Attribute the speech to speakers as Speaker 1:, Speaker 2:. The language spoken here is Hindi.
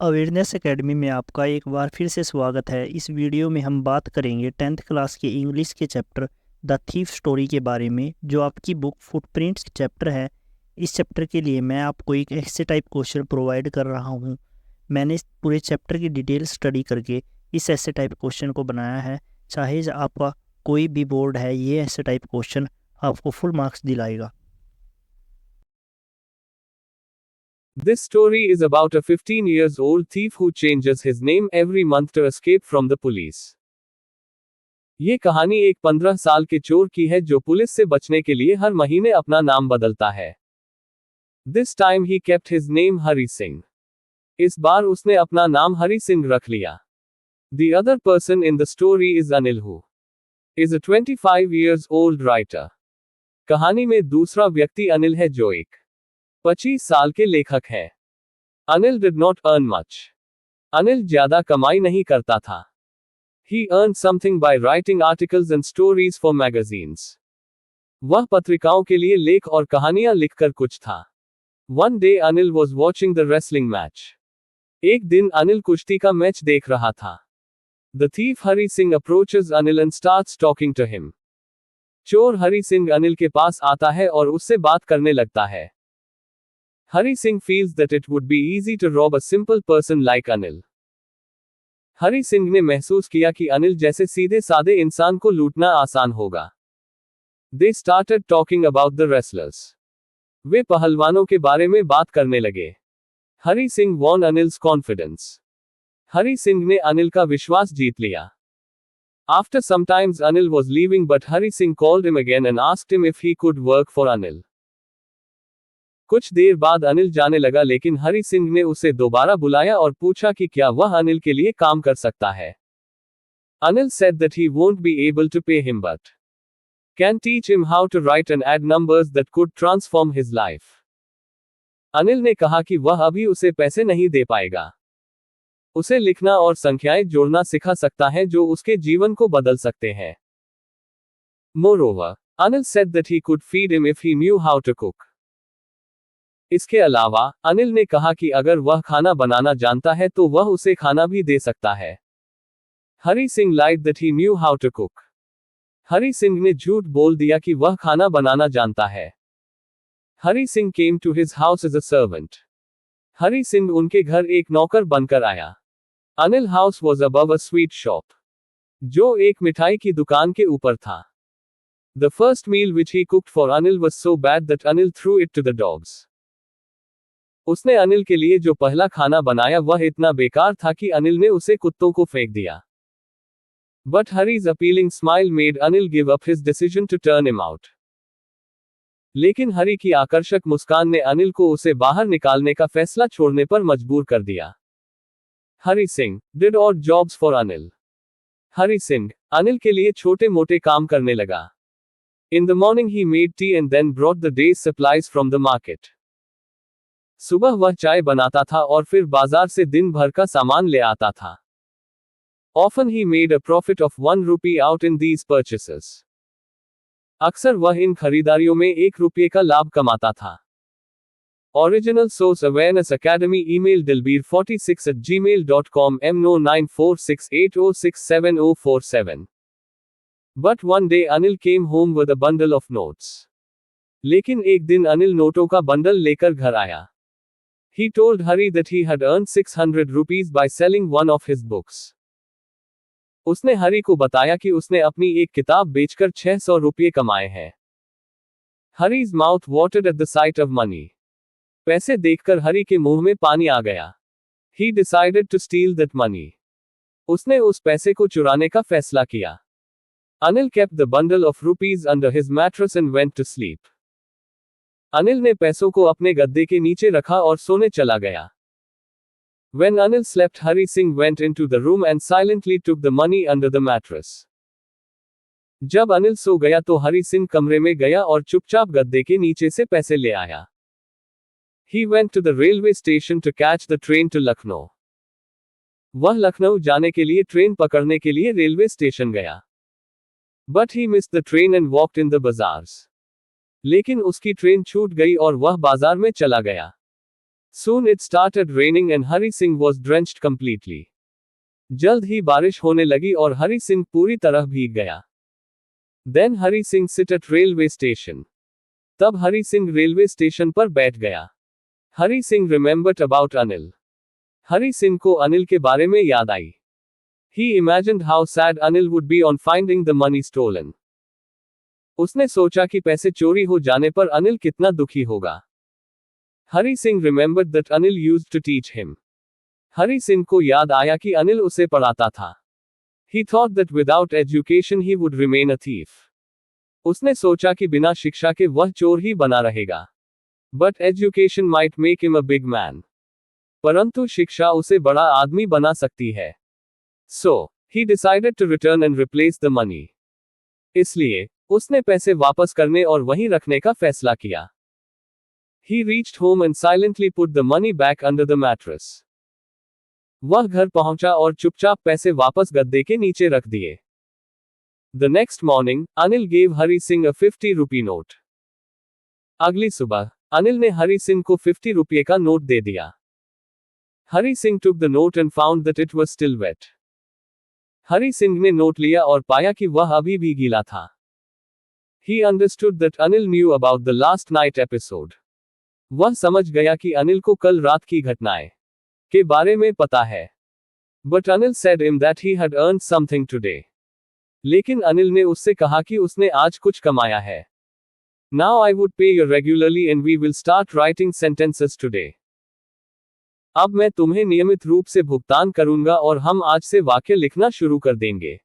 Speaker 1: अवेयरनेस एकेडमी में आपका एक बार फिर से स्वागत है। इस वीडियो में हम बात करेंगे 10th क्लास के इंग्लिश के चैप्टर द थीफ स्टोरी के बारे में, जो आपकी बुक फुटप्रिंट्स चैप्टर है। इस चैप्टर के लिए मैं आपको एक ऐसे टाइप क्वेश्चन प्रोवाइड कर रहा हूँ। मैंने इस पूरे चैप्टर की डिटेल स्टडी करके इस ऐसे टाइप क्वेश्चन को बनाया है। चाहे आपका कोई भी बोर्ड है, ये ऐसे टाइप क्वेश्चन आपको फुल मार्क्स दिलाएगा।
Speaker 2: This story is about a 15 years old thief who changes his name every month to escape from the police. ये कहानी एक 15 साल के चोर की है जो पुलिस से बचने के लिए हर महीने अपना नाम बदलता है। This time he kept his name Hari Singh. इस बार उसने अपना नाम हरी सिंह रख लिया। The other person in the story is Anil who is a 25 years old writer. कहानी में दूसरा व्यक्ति अनिल है जो एक 25 साल के लेखक है। Anil did not earn much. Anil ज्यादा कमाई नहीं करता था। He earned something by writing articles and stories for magazines. वह पत्रिकाओं के लिए लेख और कहानियां लिखकर कुछ था। One day Anil was watching the wrestling match. एक दिन अनिल कुश्ती का मैच देख रहा था। The thief Hari Singh approaches Anil and starts talking to him. चोर हरी सिंह अनिल के पास आता है और उससे बात करने लगता है। Hari Singh feels that it would be easy to rob a simple person like Anil. Hari Singh ने महसूस किया कि अनिल जैसे सीधे सादे इंसान को लूटना आसान होगा। They started talking about the wrestlers. वे पहलवानों के बारे में बात करने लगे। Hari Singh won Anil's confidence. Hari Singh ने अनिल का विश्वास जीत लिया। After some times Anil was leaving but Hari Singh called him again and asked him if he could work for Anil. कुछ देर बाद अनिल जाने लगा लेकिन हरी सिंह ने उसे दोबारा बुलाया और पूछा कि क्या वह अनिल के लिए काम कर सकता है। Anil said that he won't be able to pay him but can teach him how to write and add numbers that could transform his life. Anil ने कहा कि वह अभी उसे पैसे नहीं दे पाएगा। उसे लिखना और संख्याएं जोड़ना सिखा सकता है जो उसके जीवन को बदल सकते हैं। Moreover, Anil said that he could feed him if he knew how to cook. इसके अलावा अनिल ने कहा कि अगर वह खाना बनाना जानता है तो वह उसे खाना भी दे सकता है। Hari Singh lied that he knew how to cook. Hari Singh ने झूठ बोल दिया कि वह खाना बनाना जानता है। Hari Singh came to his house as a servant. Hari Singh उनके घर एक नौकर बनकर आया। Anil house was above a sweet shop. जो एक मिठाई की दुकान के ऊपर था। The first meal which he cooked for Anil was so bad that Anil threw it to the dogs. उसने अनिल के लिए जो पहला खाना बनाया वह इतना बेकार था कि अनिल ने उसे कुत्तों को फेंक दिया। But Hari's appealing smile made Anil give up his decision to turn him out. लेकिन हरी की आकर्षक मुस्कान ने अनिल को उसे बाहर निकालने का फैसला छोड़ने पर मजबूर कर दिया। Hari Singh did odd jobs for Anil. Hari Singh Anil के लिए छोटे मोटे काम करने लगा। In the morning he made tea and then brought the day's supplies from the market. सुबह वह चाय बनाता था और फिर बाजार से दिन भर का सामान ले आता था। Often he made a profit of 1 rupee out in these purchases. अक्सर वह इन खरीदारियों में 1 रुपये का लाभ कमाता था। Original source Awareness Academy email dilbir46@gmail.com M094680670047. But one day Anil came home with a bundle of notes. लेकिन एक दिन अनिल नोटों का बंडल लेकर घर आया। He told Hari that he had earned 600 rupees by selling one of his books. उसने हरी को बताया कि उसने अपनी एक किताब बेचकर 600 रुपये कमाए हैं। Hari's mouth watered at the sight of money. पैसे देखकर हरी के मुंह में पानी आ गया। He decided to steal that money. उसने उस पैसे को चुराने का फैसला किया। Anil kept the bundle of rupees under his mattress and went to sleep. Anil ने पैसों को अपने गद्दे के नीचे रखा और सोने चला गया। When Anil slept, Hari Singh went into the room and silently took the money under the mattress. जब अनिल सो गया तो हरी सिंह कमरे में गया और चुपचाप गद्दे के नीचे से पैसे ले आया। He went to the railway station to catch the train to Lucknow. वह लखनऊ जाने के लिए ट्रेन पकड़ने के लिए रेलवे स्टेशन गया। But he missed the train and walked in the bazaars. लेकिन उसकी ट्रेन छूट गई और वह बाजार में चला गया। Soon it started raining and Hari Singh was drenched completely. जल्द ही बारिश होने लगी और हरि सिंह पूरी तरह भीग गया. Then Hari Singh sit at railway station. तब हरि सिंह रेलवे स्टेशन पर बैठ गया. Hari Singh remembered about Anil. Hari Singh को अनिल के बारे में याद आई. He imagined how sad Anil would be on finding the money stolen. उसने सोचा कि पैसे चोरी हो जाने पर अनिल कितना दुखी होगा. Hari Singh remembered that Anil used to teach him. Hari Singh को याद आया कि अनिल उसे पढ़ाता था. He thought that without education he would remain a thief. उसने सोचा कि बिना शिक्षा के वह चोर ही बना रहेगा. But education might make him a big man. परंतु शिक्षा उसे बड़ा आदमी बना सकती है. So, he decided to return and replace the money. इसलिए, उसने पैसे वापस करने और वहीं रखने का फैसला किया. He reached home and silently put the money back under the mattress. वह घर पहुंचा और चुपचाप पैसे वापस गद्दे के नीचे रख दिए. The next morning, Anil gave Hari Singh a 50 rupee note. अगली सुबह, अनिल ने हरि सिंह को 50 रुपये का नोट दे दिया. Hari Singh took the note and found that it was still wet. Hari Singh ने नोट लिया और पाया कि वह अभी भी गीला था. He understood that Anil knew about the last night episode. वह समझ गया कि अनिल को कल रात की घटनाएं के बारे में पता है. But Anil said him that he had earned something today. लेकिन अनिल ने उससे कहा कि उसने आज कुछ कमाया है. Now I would pay you regularly and we will start writing sentences today. अब मैं तुम्हें नियमित रूप से भुगतान करूंगा और हम आज से वाक्य लिखना शुरू कर देंगे.